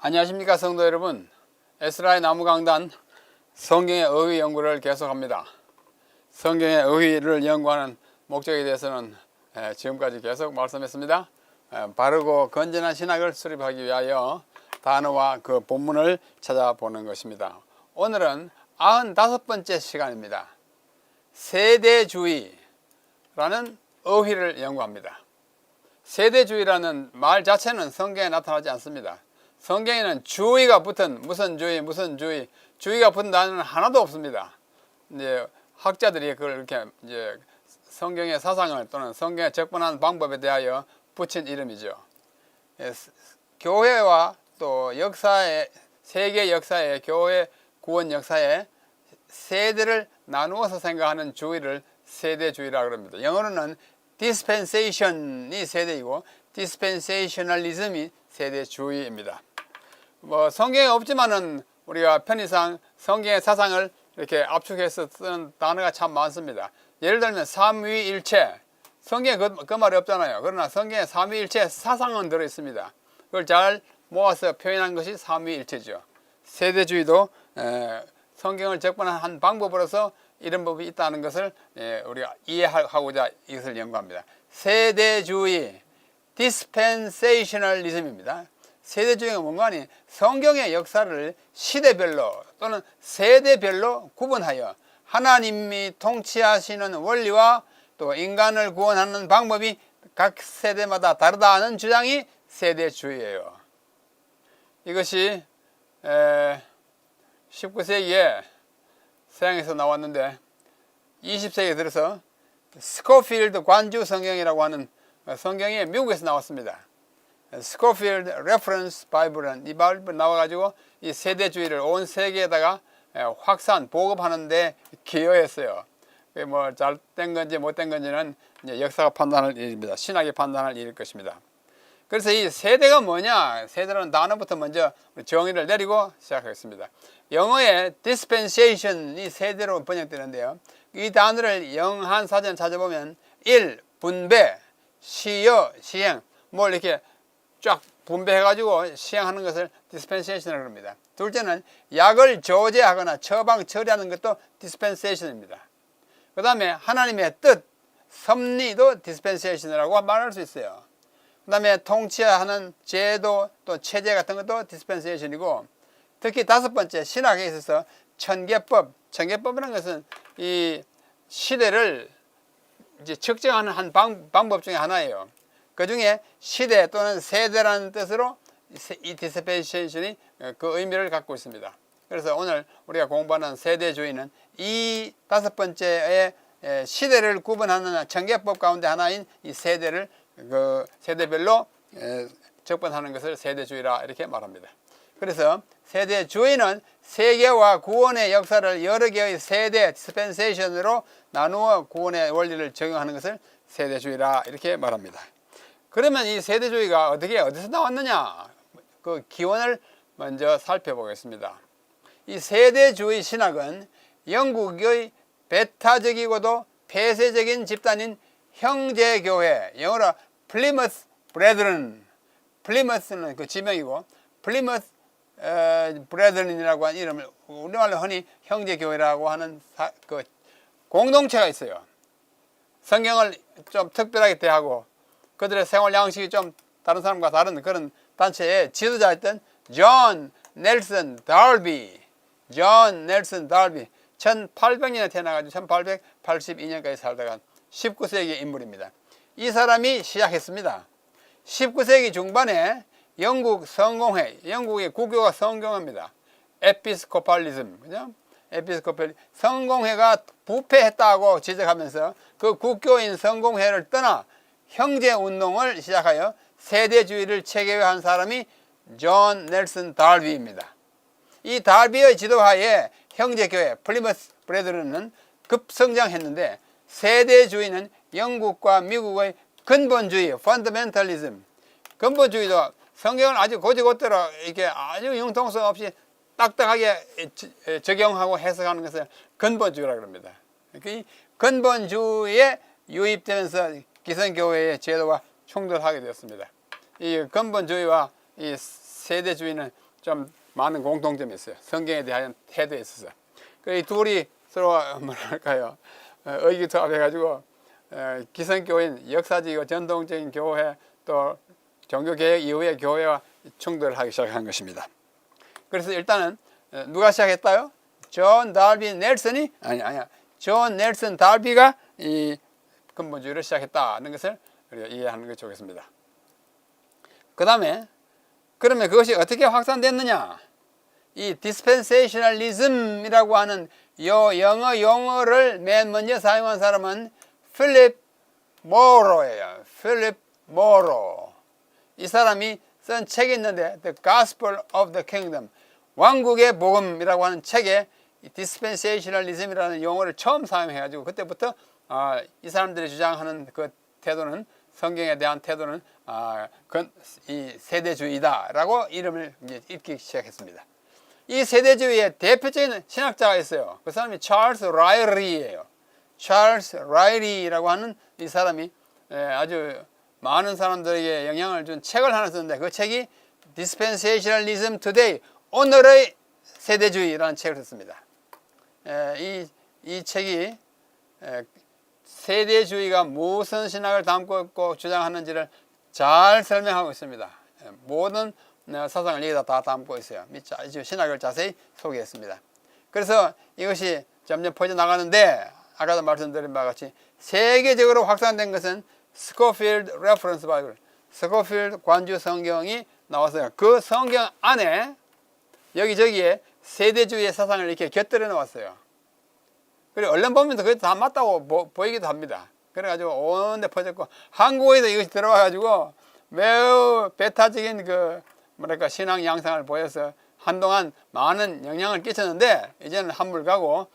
안녕하십니까 성도 여러분. 에스라의 나무강단 성경의 어휘 연구를 계속합니다. 성경의 어휘를 연구하는 목적에 대해서는 지금까지 계속 말씀했습니다. 바르고 건전한 신학을 수립하기 위하여 단어와 그 본문을 찾아보는 것입니다. 오늘은 95번째 시간입니다. 세대주의라는 어휘를 연구합니다. 세대주의라는 말 자체는 성경에 나타나지 않습니다. 성경에는 주의가 붙은 무슨 주의, 주의가 붙은 단어는 하나도 없습니다. 이제 학자들이 그걸 이렇게 이제 성경의 사상을 또는 성경에 접근하는 방법에 대하여 붙인 이름이죠. 교회와 또 역사의 세계 역사의 교회 구원 역사의 세대를 나누어서 생각하는 주의를 세대주의라고 합니다. 영어로는 dispensation이 세대이고 dispensationalism이 세대주의입니다. 성경에 없지만은 우리가 편의상 성경의 사상을 이렇게 압축해서 쓰는 단어가 참 많습니다. 예를 들면 삼위일체, 성경에 그 말이 없잖아요. 그러나 성경에 삼위일체 사상은 들어있습니다. 그걸 잘 모아서 표현한 것이 삼위일체죠. 세대주의도 성경을 접근한 방법으로서 이런 법이 있다는 것을 우리가 이해하고자 이것을 연구합니다. 세대주의, dispensationalism입니다. 세대주의가 뭔가 하니 성경의 역사를 시대별로 또는 세대별로 구분하여 하나님이 통치하시는 원리와 또 인간을 구원하는 방법이 각 세대마다 다르다는 주장이 세대주의예요. 이것이 19세기에 서양에서 나왔는데 20세기에 들어서 스코필드 관주 성경이라고 하는 성경이 미국에서 나왔습니다. 스코필드 레퍼런스 바이블은 이 바이블 나와가지고 이 세대주의를 온 세계에다가 보급하는 데 기여했어요. 뭐 잘된 건지 못된 건지는 이제 역사가 판단할 일입니다. 신학이 판단할 일일 것입니다. 그래서 이 세대가 뭐냐? 세대라는 단어부터 먼저 정의를 내리고 시작하겠습니다. 영어의 dispensation이 세대로 번역되는데요. 이 단어를 영한 사전 찾아보면 1. 분배, 시여, 시행, 뭘 이렇게 쫙 분배해가지고 시행하는 것을 dispensation이라고 합니다. 둘째는 약을 조제하거나 처방, 처리하는 것도 dispensation입니다. 그 다음에 하나님의 뜻, 섭리도 dispensation이라고 말할 수 있어요. 그 다음에 통치하는 제도 또 체제 같은 것도 dispensation이고, 특히 다섯 번째 신학에 있어서 천계법, 천계법이라는 것은 이 시대를 이제 측정하는 한 방법 중에 하나예요. 그 중에 시대 또는 세대라는 뜻으로 이 dispensation이 그 의미를 갖고 있습니다. 그래서 오늘 우리가 공부하는 세대주의는 이 다섯 번째의 시대를 구분하는 천계법 가운데 하나인 이 세대를 그 세대별로 접근하는 것을 세대주의라 이렇게 말합니다. 그래서 세대주의는 세계와 구원의 역사를 여러 개의 세대 dispensation으로 나누어 구원의 원리를 적용하는 것을 세대주의라 이렇게 말합니다. 그러면 이 세대주의가 어디서 나왔느냐? 그 기원을 먼저 살펴보겠습니다. 이 세대주의 신학은 영국의 배타적이고도 폐쇄적인 집단인 형제교회, 영어로 플리머스 브레드런, 플리머스는 그 지명이고 플리머스 브레드런이라고 하는 이름을 우리말로 흔히 형제교회라고 하는 그 공동체가 있어요. 성경을 좀 특별하게 대하고 그들의 생활 양식이 좀 다른 사람과 다른 그런 단체의 지도자였던 존 넬슨 달비, 1800년에 태어나가지고 1882년까지 살다가 19세기 인물입니다. 이 사람이 시작했습니다. 19세기 중반에 영국 성공회, 영국의 국교가 성공합니다. 에피스코팔리즘, 그죠? 성공회가 부패했다고 지적하면서 그 국교인 성공회를 떠나 형제운동을 시작하여 세대주의를 체계화한 사람이 존 넬슨 달비입니다. 이 달비의 지도하에 형제교회 플리머스 브레드런은 급성장했는데 세대주의는 영국과 미국의 근본주의 펀더멘털리즘, 근본주의도 성경을 아주 곧이곧대로 이렇게 아주 융통성 없이 딱딱하게 적용하고 해석하는 것을 근본주의라고 합니다. 이 근본주의에 유입되면서 기성교회의 제도와 충돌하게 되었습니다. 이 근본주의와 이 세대주의는 좀 많은 공통점이 있어요. 성경에 대한 태도에 있어서. 이 둘이 서로 뭐랄까요, 의기투합해가지고 기성교인, 역사적이고 전통적인 교회, 또 종교개혁 이후의 교회와 충돌을 하기 시작한 것입니다. 그래서 일단은 누가 시작했다요? 존 달비 넬슨이 아니야. 존 넬슨 달비가 이 근본주의를 시작했다는 것을 우리가 이해하는 것이 좋겠습니다. 그 다음에 그러면 그것이 어떻게 확산됐느냐? 이 디스펜세이셔널리즘이라고 하는 영어 용어를 맨 먼저 사용한 사람은 필립 모로예요. 필립 모로. 이 사람이 쓴 책이 있는데 The Gospel of the Kingdom, 왕국의 복음이라고 하는 책에 디스펜세이셔널리즘이라는 용어를 처음 사용해가지고 그때부터 이 사람들이 주장하는 그 태도는, 성경에 대한 태도는 이 세대주의다라고 이름을 이제 읽기 시작했습니다. 이 세대주의의 대표적인 신학자가 있어요. 그 사람이 찰스 라이리예요. 찰스 라이리라고 하는 이 사람이 아주 많은 사람들에게 영향을 준 책을 하나 썼는데 그 책이 Dispensationalism Today, 오늘의 세대주의라는 책을 썼습니다. 이 책이 세대주의가 무슨 신학을 담고 있고 주장하는지를 잘 설명하고 있습니다. 모든 사상을 여기다 다 담고 있어요. 신학을 자세히 소개했습니다. 그래서 이것이 점점 퍼져나가는데 아까도 말씀드린 바와 같이 세계적으로 확산된 것은 스코필드 레퍼런스 바이블, 스코필드 관주 성경이 나왔어요. 그 성경 안에 여기저기에 세대주의의 사상을 이렇게 곁들여 놓았어요. 그리고 언론 보면서 그게 다 맞다고 보이기도 합니다. 그래가지고 온 데 퍼졌고, 한국에도 이것이 들어와가지고 매우 배타적인 뭐랄까 신앙 양상을 보여서 한동안 많은 영향을 끼쳤는데 이제는 한물 가고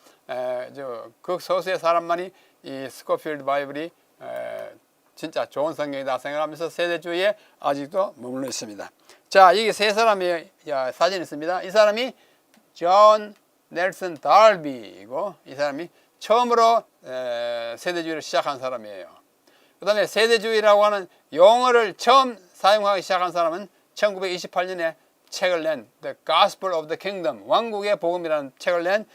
극소수의 사람만이 이 스코필드 바이블이 진짜 좋은 성경이다 생각하면서 세대주의에 아직도 머물러 있습니다. 자, 이게 세 사람의 사진이 있습니다. 이 사람이 존 넬슨 달비이고 이 사람이 처음으로 세대주의를 시작한 사람이에요. 그 다음에 세대주의라고 하는 용어를 처음 사용하기 시작한 사람은 1928년에 책을 낸 The Gospel of the Kingdom, 왕국의 복음이라는 책을 낸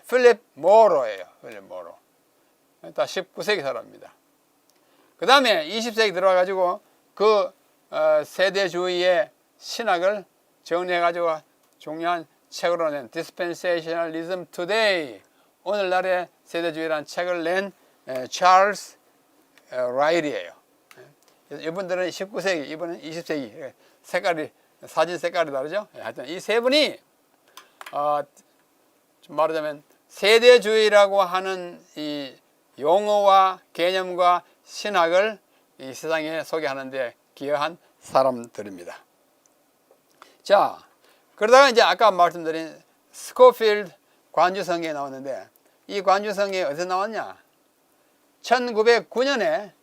필립 모로예요. 필립 모로. 다 19세기 사람입니다. 그 다음에 20세기 들어와가지고 그 세대주의의 신학을 정리해가지고 중요한 책으로 낸 Dispensationalism Today, 오늘날의 세대주의라는 책을 낸 찰스 라이리예요. 이분들은 19세기, 이분은 20세기. 색깔이, 사진 색깔이 다르죠? 하여튼 이 세 분이 말하자면 세대주의라고 하는 이 용어와 개념과 신학을 이 세상에 소개하는데 기여한 사람들입니다. 자, 그러다가 이제 아까 말씀드린 스코필드 관주성경에 나왔는데 이 관주성경이 어디서 나왔냐? 1909년에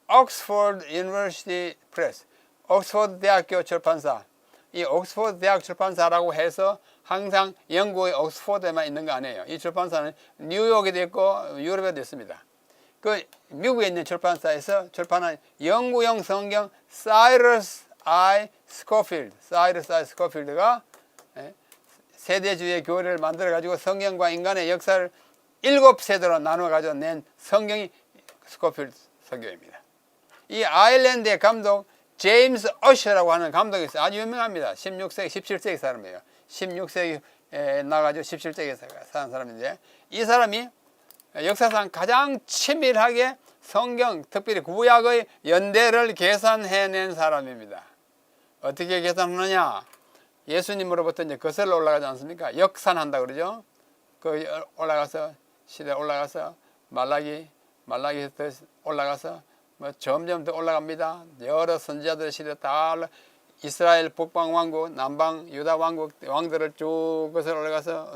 옥스퍼드 유니버시티 프레스, 옥스퍼드 대학교 출판사, 이 옥스퍼드 대학 출판사라고 해서 항상 영국의 옥스퍼드에만 있는 거 아니에요. 이 출판사는 뉴욕에도 있고 유럽에도 있습니다. 그 미국에 있는 출판사에서 출판한 영구형 성경 사이러스 I 스코필드, 사이러스 I 스코필드가 세대주의 교리를 만들어 가지고 성경과 인간의 역사를 7세대로 나눠 가지고 낸 성경이 스코필드 성경입니다. 이 아일랜드의 감독 제임스 어셔라고 하는 감독이 있어요. 아주 유명합니다. 16세기, 17세기 사람이에요. 16세기에 나가지고 17세기에 사는 사람인데 이 사람이 역사상 가장 치밀하게 성경, 특별히 구약의 연대를 계산해낸 사람입니다. 어떻게 계산하느냐? 예수님으로부터 이제 거슬러 올라가지 않습니까? 역산한다 그러죠. 올라가서 시대 올라가서 말라기에서 올라가서 점점 더 올라갑니다. 여러 선지자들 시대 다 이스라엘 북방 왕국, 남방 유다 왕국 왕들을 쭉 거슬러 올라가서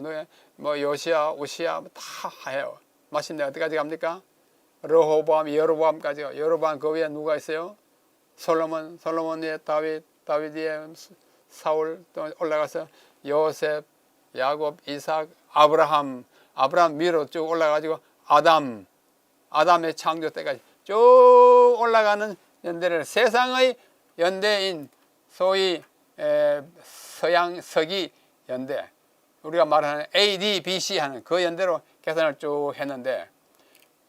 요시야, 우시야 다 해요. 마침내 어디까지 갑니까? 르호보암, 여로보암까지 가요. 여로보암 그 위에 누가 있어요? 솔로몬 위에 다윗 위에 사울, 또 올라가서 요셉, 야곱, 이삭, 아브라함 위로 쭉 올라가지고 아담의 창조 때까지 쭉 올라가는 연대를 세상의 연대인 소위 서양 서기 연대, 우리가 말하는 ADBC 하는 그 연대로 계산을 쭉 했는데,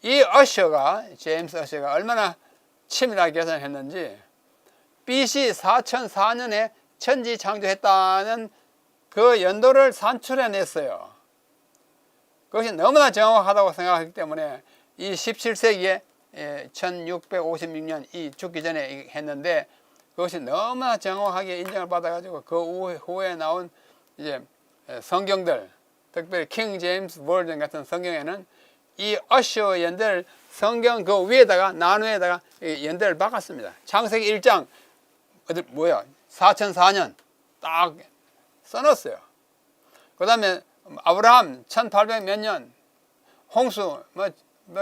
이 어셔가, 제임스 어셔가 얼마나 치밀하게 계산했는지 BC 4004년에 천지 창조했다는 그 연도를 산출해냈어요. 그것이 너무나 정확하다고 생각하기 때문에 이 17세기에 1656년 이 죽기 전에 했는데, 그것이 너무나 정확하게 인정을 받아가지고 그 후에 나온 이제 성경들, 특별히 킹 제임스 버전 같은 성경에는 이 어셔 연대를 성경 그 위에다가 나누에다가 연대를 박았습니다. 창세기 1장 뭐야 4004년 딱 써놨어요. 그 다음에 아브라함 1800 몇 년, 홍수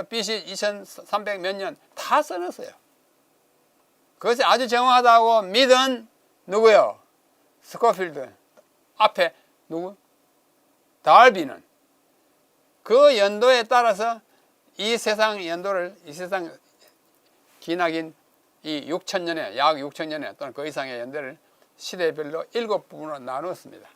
BC 2300 몇 년 다 써놨어요. 그것이 아주 정확하다고 믿은 누구요? 스코필드. 앞에 누구? 달비는 그 연도에 따라서 이 세상 연도를, 이 세상 기나긴 이 6000년에, 약 6000년에 또는 그 이상의 연대를 시대별로 7부분으로 나누었습니다.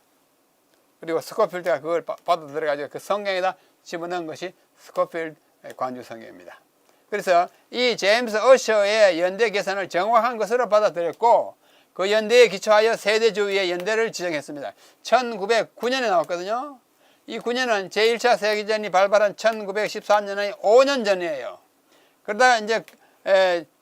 그리고 스코필드가 그걸 받아들여가지고 그 성경에다 집어넣은 것이 스코필드 관주 성경입니다. 그래서 이 제임스 어셔의 연대 계산을 정확한 것으로 받아들였고, 그 연대에 기초하여 세대주의의 연대를 지정했습니다. 1909년에 나왔거든요. 이 9년은 제1차 세계대전이 발발한 1914년의 5년 전이에요. 그러다가 이제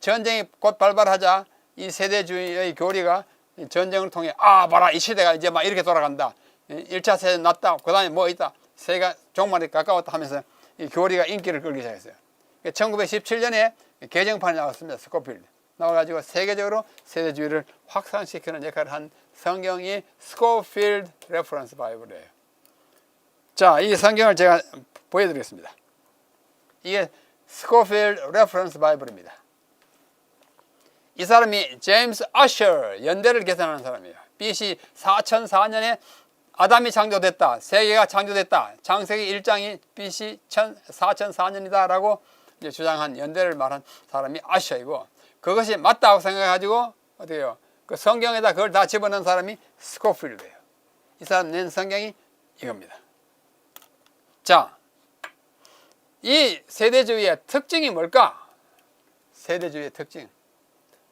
전쟁이 곧 발발하자 이 세대주의의 교리가 전쟁을 통해 봐라 이 시대가 이제 막 이렇게 돌아간다. 1차 세대는 났다. 그 다음에 뭐 있다. 세계가 종말에 가까웠다 하면서 이 교리가 인기를 끌기 시작했어요. 1917년에 개정판이 나왔습니다. 스코필드. 나와가지고 세계적으로 세대주의를 확산시키는 역할을 한 성경이 스코필드 레퍼런스 바이블이에요. 자, 이 성경을 제가 보여드리겠습니다. 이게 스코필드 레퍼런스 바이블입니다. 이 사람이 제임스 어셔 연대를 계산하는 사람이에요. BC 4004년에 아담이 창조됐다. 세계가 창조됐다. 창세기 1장이 BC 4004년이다 라고 주장한 연대를 말한 사람이 어셔이고, 그것이 맞다고 생각해가지고 어떻게 해요? 그 성경에다 그걸 다 집어넣은 사람이 스코필드예요. 이 사람 낸 성경이 이겁니다. 자, 이 세대주의의 특징이 뭘까? 세대주의의 특징.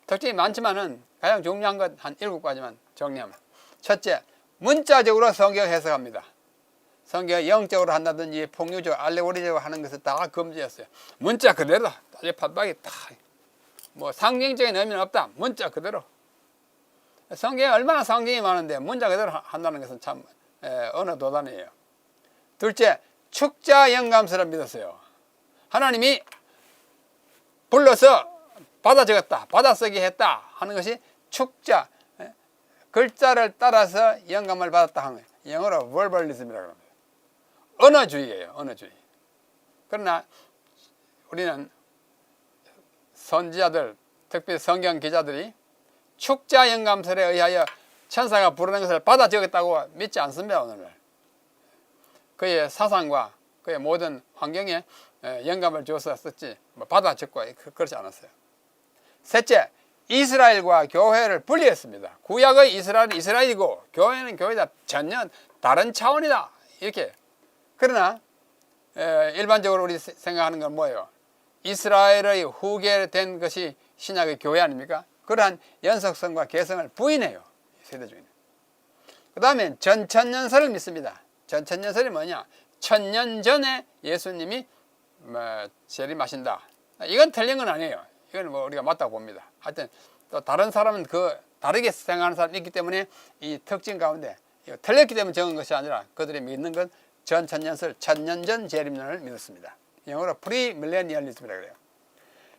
특징이 많지만은 가장 중요한 것 한 7가지만 정리하면. 첫째, 문자적으로 성경 해석합니다. 성경을 영적으로 한다든지 폭류적, 알레고리적으로 하는 것을 다 금지했어요. 문자 그대로다. 판박이 다. 뭐 상징적인 의미는 없다. 문자 그대로. 성경에 얼마나 상징이 많은데 문자 그대로 한다는 것은 참 어느 도단이에요. 둘째, 축자 영감서를 믿었어요. 하나님이 불러서 받아 적었다, 받아 쓰기 했다 하는 것이 축자, 글자를 따라서 영감을 받았다 하는 거예요. 영어로 verbalism이라고 합니다. 언어주의예요. 언어주의. 그러나 우리는 선지자들, 특별히 성경 기자들이 축자 영감설에 의하여 천사가 부르는 것을 받아 적었다고 믿지 않습니다. 오늘날 그의 사상과 그의 모든 환경에 영감을 주어서 썼지 받아 적고 그렇지 않았어요. 셋째, 이스라엘과 교회를 분리했습니다. 구약의 이스라엘은 이스라엘이고 교회는 교회다. 전혀 다른 차원이다. 이렇게. 그러나 일반적으로 우리 생각하는 건 뭐예요? 이스라엘의 후계된 것이 신약의 교회 아닙니까? 그러한 연속성과 개성을 부인해요. 세대주의는. 그 다음에 전천년설을 믿습니다. 전천년설이 뭐냐? 1000년 전에 예수님이 재림하신다. 이건 틀린 건 아니에요. 이건 뭐 우리가 맞다고 봅니다. 하여튼 또 다른 사람은 다르게 생각하는 사람이 있기 때문에 이 특징 가운데 틀렸기 때문에 적은 것이 아니라 그들이 믿는 건 전천년설, 1000년 전 재림론을 믿었습니다. 영어로 프리밀레니얼리즘이라고 그래요.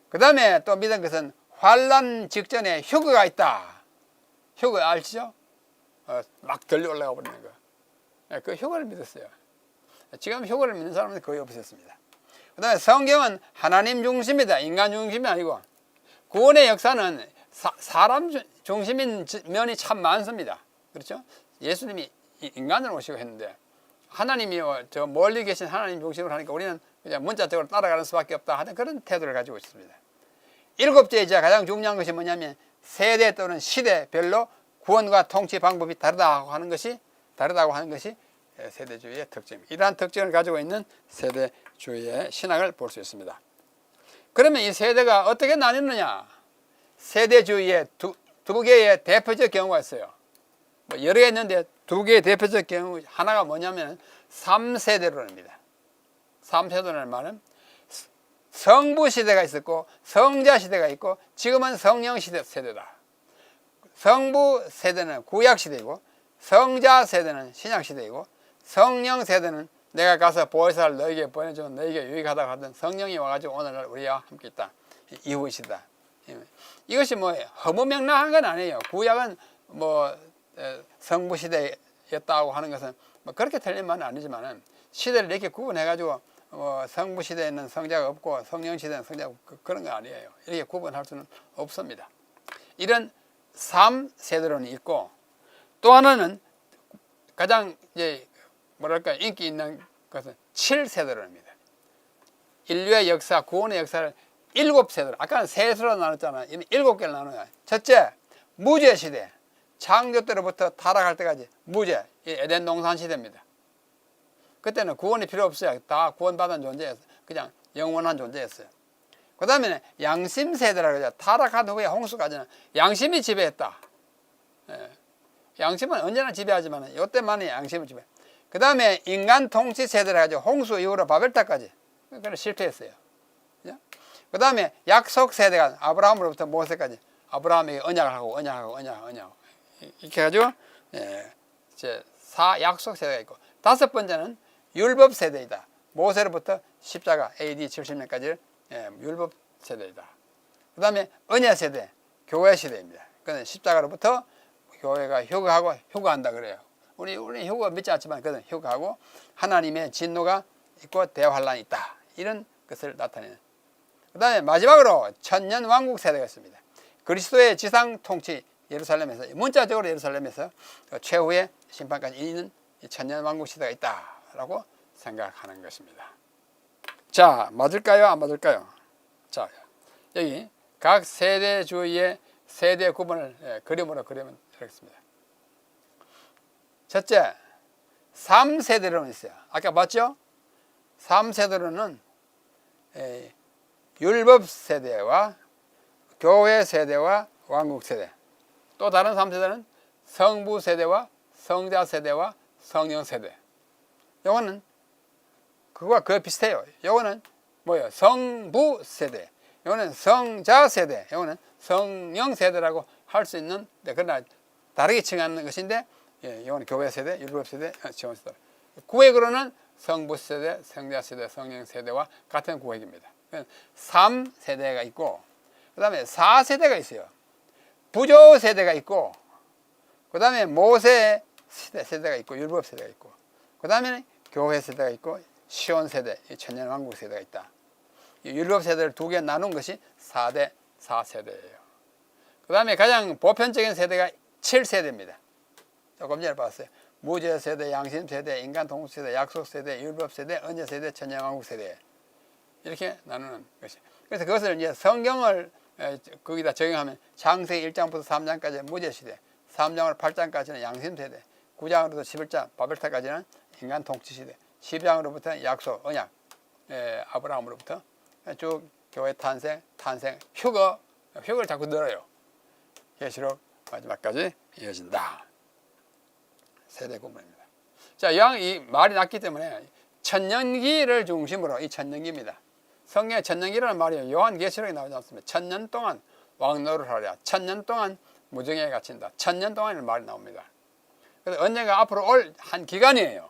그 다음에 또 믿은 것은 환란 직전에 휴거가 있다. 휴거 아시죠? 막 들려 올라가 버리는 거. 그 휴거를 믿었어요. 지금 휴거를 믿는 사람은 거의 없었습니다. 그 다음에 성경은 하나님 중심이다. 인간 중심이 아니고 구원의 역사는 사람 중심인 면이 참 많습니다. 그렇죠? 예수님이 인간으로 오시고 했는데 하나님이 저 멀리 계신 하나님 중심으로 하니까 우리는 그냥 문자적으로 따라가는 수밖에 없다 하는 그런 태도를 가지고 있습니다. 7째, 이제 가장 중요한 것이 뭐냐면 세대 또는 시대별로 구원과 통치 방법이 다르다고 하는 것이 세대주의의 특징입니다. 이러한 특징을 가지고 있는 세대주의의 신학을 볼 수 있습니다. 그러면 이 세대가 어떻게 나뉘느냐? 세대주의의 두 개의 대표적 경우가 있어요. 뭐 여러 개 있는데 두 개의 대표적 경우 하나가 뭐냐면 3세대론입니다. 3세대론의 말은 성부 시대가 있었고 성자 시대가 있고 지금은 성령 세대다. 성부 세대는 구약 시대이고 성자 세대는 신약 시대이고 성령 세대는 내가 가서 보혜사를 너에게 보내주면 너에게 유익하다고 하던 성령이 와가지고 오늘날 우리와 함께 있다. 이후의 시대다. 이것이 뭐 허무맹랑한 건 아니에요. 구약은 뭐 성부 시대였다고 하는 것은 뭐 그렇게 틀린 말은 아니지만은 시대를 이렇게 구분해가지고 성부 시대에는 성자가 없고 성령 시대에는 성자가 없고 그런 거 아니에요. 이렇게 구분할 수는 없습니다. 이런 3세대론이 있고 또 하나는 가장 이제 뭐랄까 인기 있는 것은 7세대론입니다. 인류의 역사, 구원의 역사를 7세대로, 아까는 셋으로 나눴잖아요. 이는 7개를 나눠요. 첫째, 무죄 시대. 창조 때로부터 타락할 때까지 무죄, 에덴 동산 시대입니다. 그때는 구원이 필요 없어요. 다 구원받은 존재였어요. 그냥 영원한 존재였어요. 그 다음에 양심 세대라고 하죠. 타락한 후에 홍수까지는 양심이 지배했다. 양심은 언제나 지배하지만 이때만이 양심을 지배. 그 다음에 인간 통치 세대라고 하죠. 홍수 이후로 바벨탑까지. 그래서 실패했어요. 그 다음에 약속 세대가 아브라함으로부터 모세까지 아브라함에게 언약을 하고 언약 이렇게 해가지고 이제 약속 세대가 있고 다섯 번째는 율법 세대이다. 모세로부터 십자가 AD 70년까지 율법 세대이다. 그 다음에 언약 세대, 교회 시대입니다. 그는 십자가로부터 교회가 휴거한다 그래요. 우리 휴거 믿지 않지만 그는 휴거하고 하나님의 진노가 있고 대환란이 있다. 이런 것을 나타내는. 그 다음에 마지막으로 천년 왕국 세대가 있습니다. 그리스도의 지상 통치 예루살렘에서 문자적으로 예루살렘에서 최후의 심판까지 있는 천년 왕국 시대가 있다라고 생각하는 것입니다. 자, 맞을까요? 안 맞을까요? 자, 여기 각 세대주의의 세대 구분을 그림으로 그리면 되겠습니다. 첫째, 3세대론이 있어요. 아까 봤죠? 3세대론은 율법 세대와 교회 세대와 왕국 세대. 또 다른 3세대는 성부 세대와 성자 세대와 성령 세대. 요거는 그거와 거의 비슷해요. 요거는 뭐예요? 성부 세대. 요거는 성자 세대. 요거는 성령 세대라고 할 수 있는, 그러나 다르게 칭하는 것인데, 요거는 교회 세대, 율법 세대, 지원 세대. 구획으로는 성부 세대, 성자 세대, 성령 세대와 같은 구획입니다. 3세대가 있고, 그 다음에 4세대가 있어요. 부조 세대가 있고, 그 다음에 모세 세대가 있고, 율법 세대가 있고, 그 다음에 교회 세대가 있고, 시온 세대, 천년 왕국 세대가 있다. 율법 세대를 두 개 나눈 것이 4대 4세대예요. 그 다음에 가장 보편적인 세대가 7세대입니다. 조금 전에 봤어요. 무죄 세대, 양심 세대, 인간 통치 세대, 약속 세대, 율법 세대, 언약 세대, 천년 왕국 세대. 이렇게 나누는 것이. 그래서 그것을 이제 성경을 거기다 적용하면 창세기 1장부터 3장까지는 무죄 시대, 3장으로 8장까지는 양심 세대, 9장으로부터 11장 바벨탑까지는 인간 통치 시대, 10장으로부터 약속, 언약, 아브라함으로부터 쭉 교회 탄생, 휴거를 자꾸 늘어요. 계시록 마지막까지 이어진다. 세대 구분입니다. 자, 이 말이 났기 때문에 천년기를 중심으로 이 천년기입니다. 성경에 천년기라는 말이 요한계시록에 나오지 않습니다. 천년 동안 왕노를 하랴. 천년 동안 무정에 갇힌다. 천년 동안이라는 말이 나옵니다. 그래서 언젠가 앞으로 올 한 기간이에요.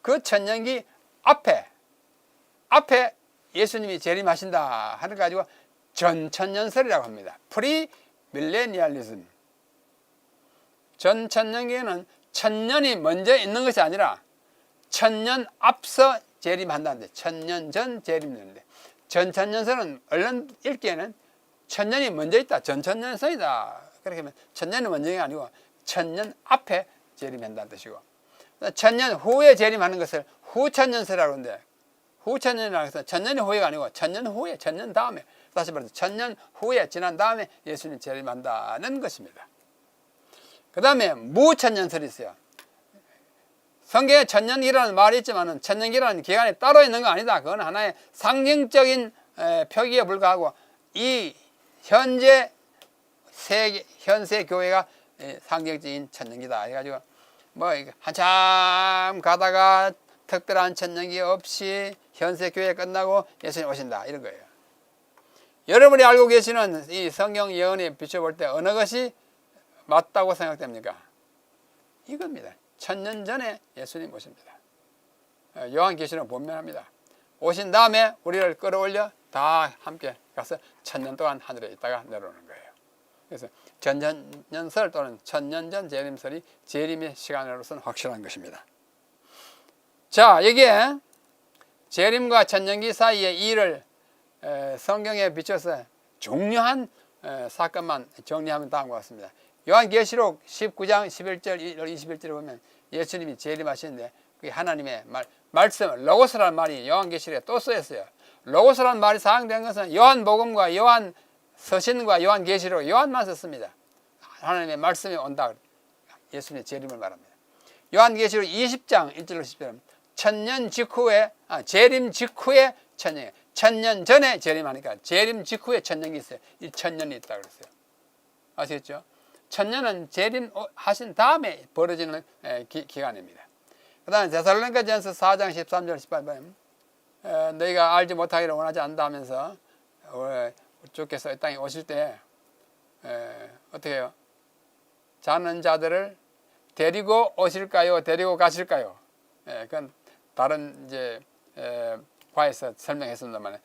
그 천년기 앞에 예수님이 재림하신다 하는 거 가지고 전천년설이라고 합니다. 프리밀레니얼리즘. 전천년기에는 천년이 먼저 있는 것이 아니라 천년 앞서 재림한다는데, 천년 전 재림되는데, 전천년설은 얼른 읽기에는 천년이 먼저 있다, 전천년설이다. 그렇게 하면 천년이 먼저가 아니고 천년 앞에 재림한다는 뜻이고, 천년 후에 재림하는 것을 후천년설이라고 하는데, 후천년이라고 해서 천년이 후에가 아니고 천년 후에, 천년 다음에, 다시 말해서 천년 후에 지난 다음에 예수님 재림한다는 것입니다. 그 다음에 무천년설이 있어요. 성경에 천년기라는 말이 있지만 천년기라는 기간이 따로 있는 거 아니다. 그건 하나의 상징적인 표기에 불과하고 이 현재 현세 교회가 상징적인 천년기다 해가지고 뭐 한참 가다가 특별한 천년기 없이 현세 교회 끝나고 예수님 오신다 이런 거예요. 여러분이 알고 계시는 이 성경 예언에 비춰볼 때 어느 것이 맞다고 생각됩니까? 이겁니다. 천년 전에 예수님 오십니다. 요한계시록 본면합니다. 오신 다음에 우리를 끌어올려 다 함께 가서 천년 동안 하늘에 있다가 내려오는 거예요. 그래서 천년설 또는 천년전 재림설이 재림의 시간으로서는 확실한 것입니다. 자, 여기에 재림과 천년기 사이의 일을 성경에 비춰서 중요한 사건만 정리하면 다음과 같습니다. 요한계시록 19장 11절 21절에 보면 예수님이 재림하시는데 그게 하나님의 말씀 로고스라는 말이 요한계시록에 또 쓰였어요. 로고스라는 말이 사용된 것은 요한복음과 요한 서신과 요한계시록 요한만 썼습니다. 하나님의 말씀이 온다. 예수님의 재림을 말합니다. 요한계시록 20장 1절로 10절 천년 직후에 재림 직후에 천년, 천년 전에 재림하니까 재림 직후에 천년이 있어요. 이 천년이 있다 그랬어요. 아시겠죠? 천년은 재림하신 다음에 벌어지는 기간입니다. 그 다음에 데살로니가전서 4장 13절 18절 너희가 알지 못하기를 원하지 않다면서 주께서 이 땅에 오실 때 어떻게 해요? 자는 자들을 데리고 오실까요? 데리고 가실까요? 그건 다른 이제 과에서 설명했습니다만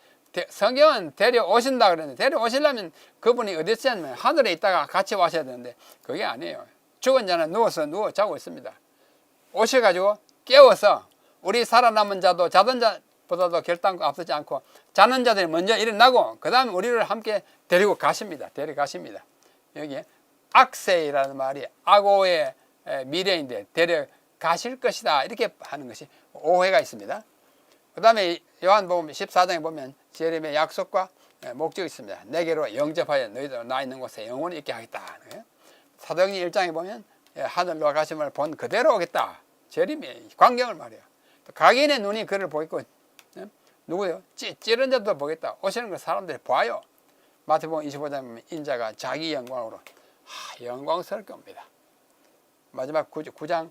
성경은 데려오신다 그랬는데 데려오시려면 그분이 어디 있냐면 하늘에 있다가 같이 와셔야 되는데 그게 아니에요. 죽은 자는 누워 자고 있습니다. 오셔가지고 깨워서 우리 살아남은 자도 자던 자보다도 결단코 앞서지 않고 자는 자들이 먼저 일어나고 그 다음에 우리를 함께 데리고 가십니다. 데려가십니다. 여기에 악세이라는 말이 악오의 미래인데 데려가실 것이다 이렇게 하는 것이 오해가 있습니다. 그 다음에 요한복음 14장에 보면 재림의 약속과 목적이 있습니다. 내게로 영접하여 너희들 나 있는 곳에 영원히 있게 하겠다. 사도행전 1장에 보면 하늘로 가심을 본 그대로 오겠다. 재림의 광경을 말해요. 각인의 눈이 그를 보겠고 누구요? 찌른 자도 보겠다. 오시는 걸 사람들이 봐요. 마태복음 25장에 보면 인자가 자기 영광으로 영광스럽게 옵니다. 마지막 9장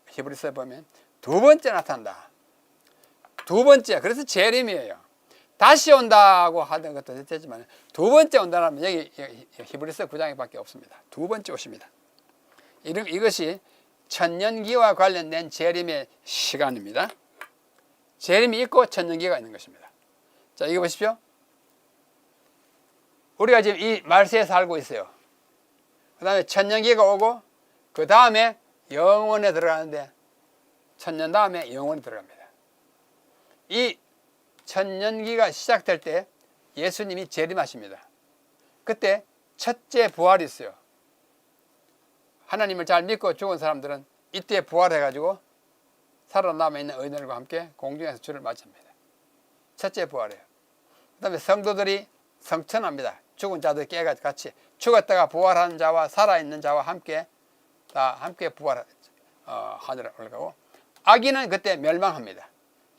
히브리서에 보면 두 번째 나타난다. 두 번째, 그래서 재림이에요. 다시 온다고 하던 것도 되지만 두 번째 온다면 여기 히브리서 9장에 밖에 없습니다. 두 번째 오십니다. 이것이 천년기와 관련된 재림의 시간입니다. 재림이 있고 천년기가 있는 것입니다. 자, 이거 보십시오. 우리가 지금 이 말세에 살고 있어요. 그 다음에 천년기가 오고 그 다음에 영원에 들어가는데 천년 다음에 영원에 들어갑니다. 이 천년기가 시작될 때 예수님이 재림하십니다. 그때 첫째 부활이 있어요. 하나님을 잘 믿고 죽은 사람들은 이때 부활해가지고 살아남아 있는 의인들과 함께 공중에서 주를 맞이합니다. 첫째 부활이에요. 그 다음에 성도들이 성천합니다. 죽은 자들 깨가 같이 죽었다가 부활하는 자와 살아있는 자와 함께 다 함께 하늘에 올라가고 악인은 그때 멸망합니다.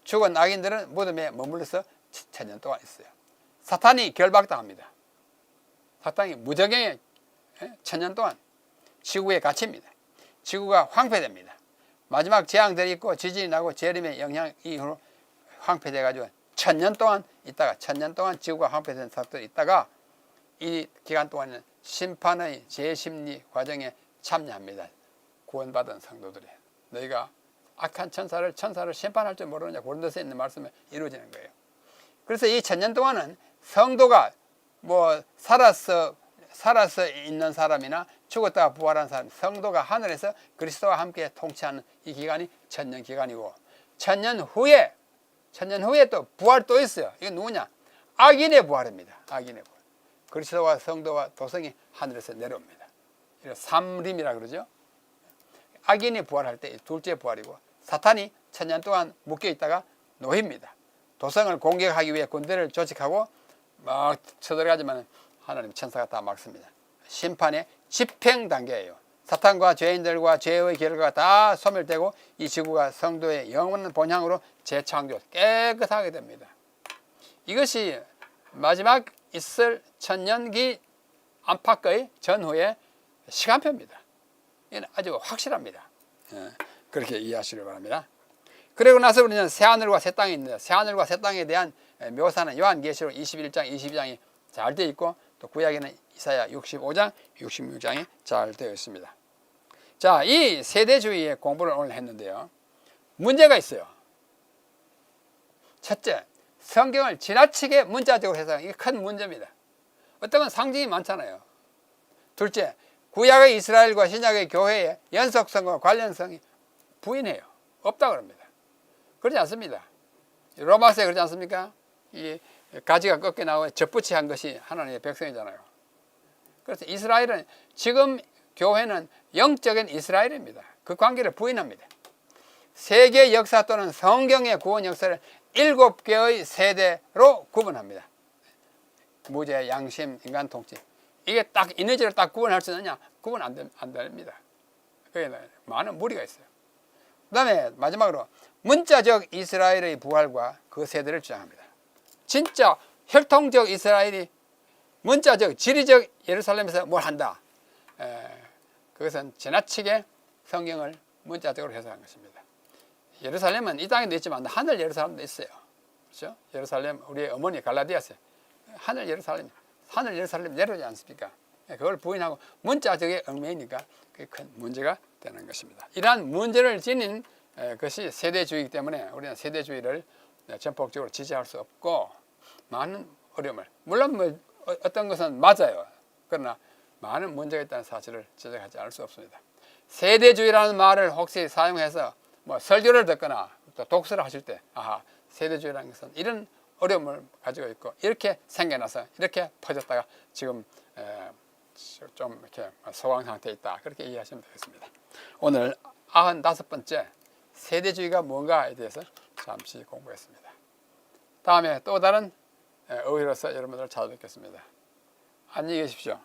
죽은 악인들은 무덤에 머물러서 천년 동안 있어요. 사탄이 결박당합니다. 사탄이 무적행에 천년 동안 지구에 갇힙니다. 지구가 황폐됩니다. 마지막 재앙들이 있고 지진이 나고 재림의 영향 이후로 황폐돼가지고 천년 동안 있다가 천년 동안 지구가 황폐된 사람들이 있다가 이 기간 동안에는 심판의 재심리 과정에 참여합니다. 구원받은 성도들이 너희가 악한 천사를 심판할 줄 모르느냐 고린도서에 있는 말씀에 이루어지는 거예요. 그래서 이 천년 동안은 성도가 뭐 살아서 있는 사람이나 죽었다가 부활한 사람, 성도가 하늘에서 그리스도와 함께 통치하는 이 기간이 천년 기간이고 천년 후에 또 부활 또 있어요. 이건 누구냐? 악인의 부활입니다. 악인의 부활. 그리스도와 성도와 도성이 하늘에서 내려옵니다. 이걸 삼림이라 그러죠. 악인이 부활할 때 둘째 부활이고 사탄이 천년 동안 묶여 있다가 놓입니다. 도성을 공격하기 위해 군대를 조직하고 막 쳐들어가지만 하나님 천사가 다 막습니다. 심판의 집행 단계예요. 사탄과 죄인들과 죄의 결과가 다 소멸되고 이 지구가 성도의 영원한 본향으로 재창조 깨끗하게 됩니다. 이것이 마지막 있을 천년기 안팎의 전후의 시간표입니다. 이건 아주 확실합니다. 그렇게 이해하시길 바랍니다. 그리고 나서 우리는 새하늘과 새 땅이 있는데 새하늘과 새 땅에 대한 묘사는 요한계시록 21장, 22장이 잘 되어 있고 또 구약에는 이사야 65장, 66장이 잘 되어 있습니다. 자, 이 세대주의의 공부를 오늘 했는데요. 문제가 있어요. 첫째, 성경을 지나치게 문자적으로 해석하는 이게 큰 문제입니다. 어떤 건 상징이 많잖아요. 둘째, 구약의 이스라엘과 신약의 교회의 연속성과 관련성이 부인해요. 없다고 합니다. 그렇지 않습니다. 로마서에 그렇지 않습니까? 이 가지가 꺾여 나와 접붙이한 것이 하나님의 백성이잖아요. 그래서 이스라엘은 지금 교회는 영적인 이스라엘입니다. 그 관계를 부인합니다. 세계 역사 또는 성경의 구원 역사를 7개의 세대로 구분합니다. 무죄, 양심, 인간 통치. 이게 딱 이너지를 딱 구분할 수 있느냐? 구분 안 됩니다. 그게 많은 무리가 있어요. 그 다음에 마지막으로 문자적 이스라엘의 부활과 그 세대를 주장합니다. 진짜 혈통적 이스라엘이 문자적, 지리적 예루살렘에서 뭘 한다. 그것은 지나치게 성경을 문자적으로 해석한 것입니다. 예루살렘은 이 땅에도 있지만 하늘 예루살렘도 있어요. 그렇죠? 예루살렘, 우리의 어머니 갈라디아서 하늘 예루살렘 내려오지 않습니까? 그걸 부인하고 문자적인 얽매이니까 그게 큰 문제가 되는 것입니다. 이러한 문제를 지닌 것이 세대주의이기 때문에 우리는 세대주의를 전폭적으로 지지할 수 없고 많은 어려움을, 물론 뭐 어떤 것은 맞아요. 그러나 많은 문제가 있다는 사실을 지적하지 않을 수 없습니다. 세대주의라는 말을 혹시 사용해서 뭐 설교를 듣거나 또 독서를 하실 때 아하, 세대주의라는 것은 이런 어려움을 가지고 있고 이렇게 생겨나서 이렇게 퍼졌다가 지금 좀 이렇게 소강 상태에 있다. 그렇게 이해하시면 되겠습니다. 오늘 95번째 세대주의가 뭔가에 대해서 잠시 공부했습니다. 다음에 또 다른 어휘로서 여러분들을 찾아뵙겠습니다. 안녕히 계십시오.